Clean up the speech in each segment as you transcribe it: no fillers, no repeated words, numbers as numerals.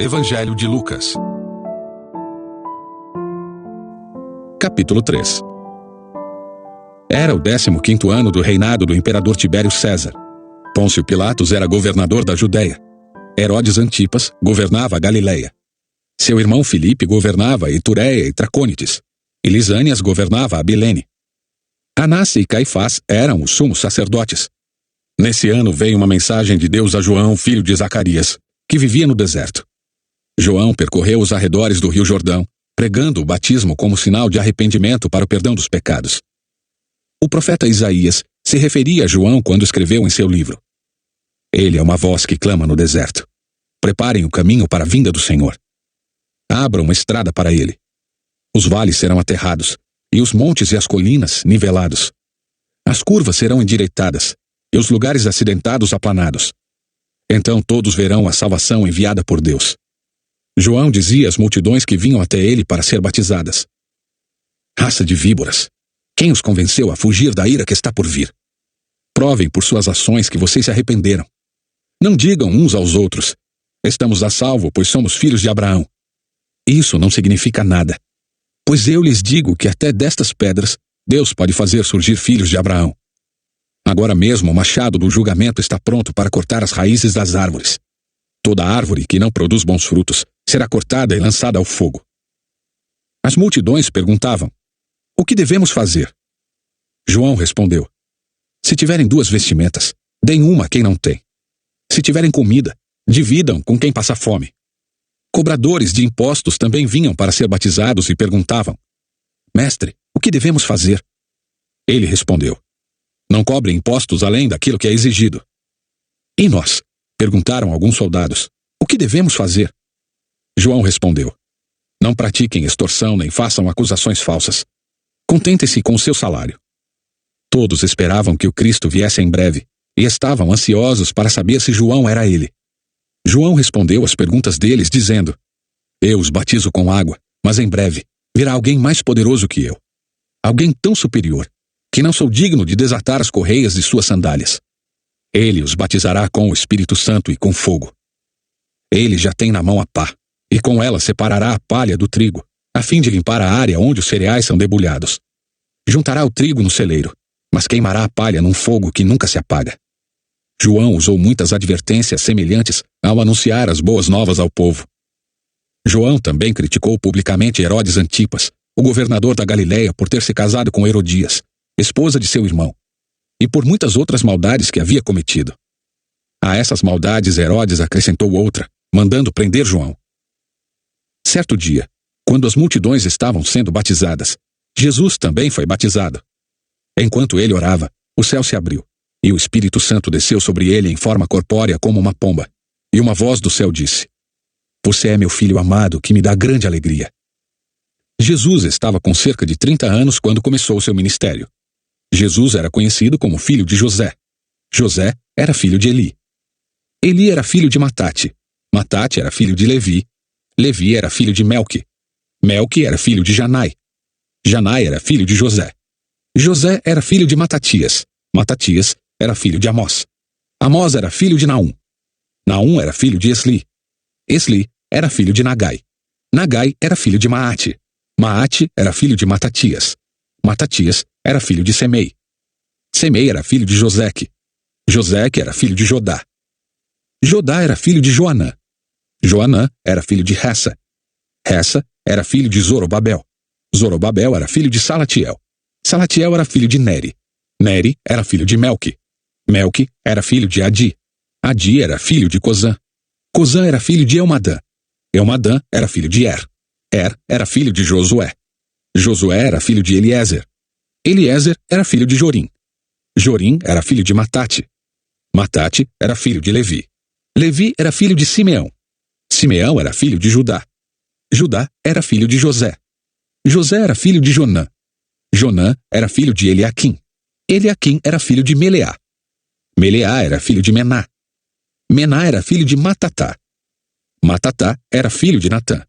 Evangelho de Lucas. Capítulo 3. Era o 15º ano do reinado do imperador Tibério César. Pôncio Pilatos era governador da Judéia. Herodes Antipas governava a Galileia. Seu irmão Filipe governava Itureia e Tracônites. E Lisânias governava a Abilene. Anás e Caifás eram os sumos sacerdotes. Nesse ano veio uma mensagem de Deus a João, filho de Zacarias, que vivia no deserto. João percorreu os arredores do rio Jordão, pregando o batismo como sinal de arrependimento para o perdão dos pecados. O profeta Isaías se referia a João quando escreveu em seu livro: Ele é uma voz que clama no deserto. Preparem o caminho para a vinda do Senhor. Abram uma estrada para ele. Os vales serão aterrados, e os montes e as colinas nivelados. As curvas serão endireitadas, e os lugares acidentados aplanados. Então todos verão a salvação enviada por Deus. João dizia às multidões que vinham até ele para ser batizadas: Raça de víboras! Quem os convenceu a fugir da ira que está por vir? Provem por suas ações que vocês se arrependeram. Não digam uns aos outros: Estamos a salvo, pois somos filhos de Abraão. Isso não significa nada. Pois eu lhes digo que até destas pedras Deus pode fazer surgir filhos de Abraão. Agora mesmo o machado do julgamento está pronto para cortar as raízes das árvores. Toda árvore que não produz bons frutos será cortada e lançada ao fogo. As multidões perguntavam: O que devemos fazer? João respondeu: Se tiverem 2 vestimentas, deem uma a quem não tem. Se tiverem comida, dividam com quem passa fome. Cobradores de impostos também vinham para ser batizados e perguntavam: Mestre, o que devemos fazer? Ele respondeu: Não cobrem impostos além daquilo que é exigido. E nós? Perguntaram alguns soldados: O que devemos fazer? João respondeu: Não pratiquem extorsão nem façam acusações falsas. Contentem-se com o seu salário. Todos esperavam que o Cristo viesse em breve e estavam ansiosos para saber se João era ele. João respondeu às perguntas deles, dizendo: Eu os batizo com água, mas em breve virá alguém mais poderoso que eu. Alguém tão superior, que não sou digno de desatar as correias de suas sandálias. Ele os batizará com o Espírito Santo e com fogo. Ele já tem na mão a pá, e com ela separará a palha do trigo, a fim de limpar a área onde os cereais são debulhados. Juntará o trigo no celeiro, mas queimará a palha num fogo que nunca se apaga. João usou muitas advertências semelhantes ao anunciar as boas novas ao povo. João também criticou publicamente Herodes Antipas, o governador da Galileia, por ter se casado com Herodias, esposa de seu irmão, e por muitas outras maldades que havia cometido. A essas maldades Herodes acrescentou outra, mandando prender João. Certo dia, quando as multidões estavam sendo batizadas, Jesus também foi batizado. Enquanto ele orava, o céu se abriu, e o Espírito Santo desceu sobre ele em forma corpórea como uma pomba, e uma voz do céu disse: Você é meu filho amado, que me dá grande alegria. Jesus estava com cerca de 30 anos quando começou seu ministério. Jesus era conhecido como filho de José. José era filho de Eli. Eli era filho de Matate. Matate era filho de Levi. Levi era filho de Melque. Melque era filho de Janai. Janai era filho de José. José era filho de Matatias. Matatias era filho de Amós. Amós era filho de Naum. Naum era filho de Esli. Esli era filho de Nagai. Nagai era filho de Maate. Maate era filho de Matatias. Matatias era filho de Semei. Semei era filho de Joseque. Joseque era filho de Jodá. Jodá era filho de Joanã. Joanã era filho de Ressa. Ressa era filho de Zorobabel. Zorobabel era filho de Salatiel. Salatiel era filho de Neri. Neri era filho de Melque. Melque era filho de Adi. Adi era filho de Cozã. Cozã era filho de Elmadã. Elmadã era filho de Er. Er era filho de Josué. Josué era filho de Eliezer. Eliezer era filho de Jorim. Jorim era filho de Matate. Matate era filho de Levi. Levi era filho de Simeão. Simeão era filho de Judá. Judá era filho de José. José era filho de Jonã. Jonã era filho de Eliaquim. Eliaquim era filho de Meleá. Meleá era filho de Mená. Mená era filho de Matatá. Matatá era filho de Natã.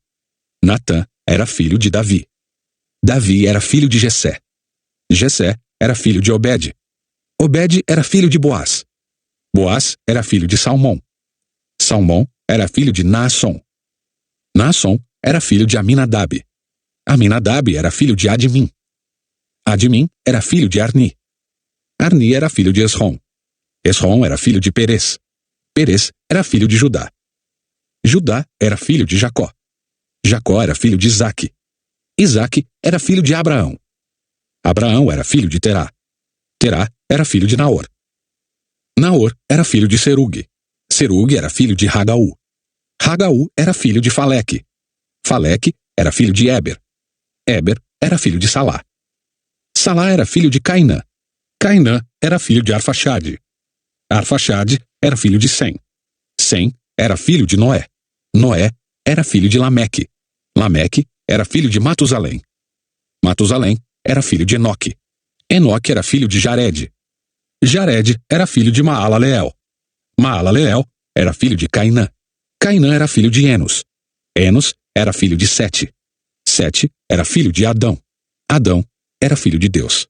Natã era filho de Davi. Davi era filho de Jessé. Jessé era filho de Obed. Obed era filho de Boaz. Boaz era filho de Salmão. Salmão era filho de Naasson. Naasson era filho de Aminadab. Aminadab era filho de Admin. Admin era filho de Arni. Arni era filho de Esrom. Esrom era filho de Perez. Perez era filho de Judá. Judá era filho de Jacó. Jacó era filho de Isaque. Isaque era filho de Abraão. Abraão era filho de Terá. Terá era filho de Naor. Naor era filho de Serugue. Serugue era filho de Ragaú. Ragaú era filho de Faleque. Faleque era filho de Éber. Éber era filho de Salá. Salá era filho de Cainã. Cainã era filho de Arfaxade. Arfaxade era filho de Sem. Sem era filho de Noé. Noé era filho de Lameque. Lameque era filho de Matusalém. Matusalém era filho de Enoque. Enoque era filho de Jared. Jared era filho de Maalaleel. Maalaleel era filho de Cainã. Cainã era filho de Enos. Enos era filho de Sete. Sete era filho de Adão. Adão era filho de Deus.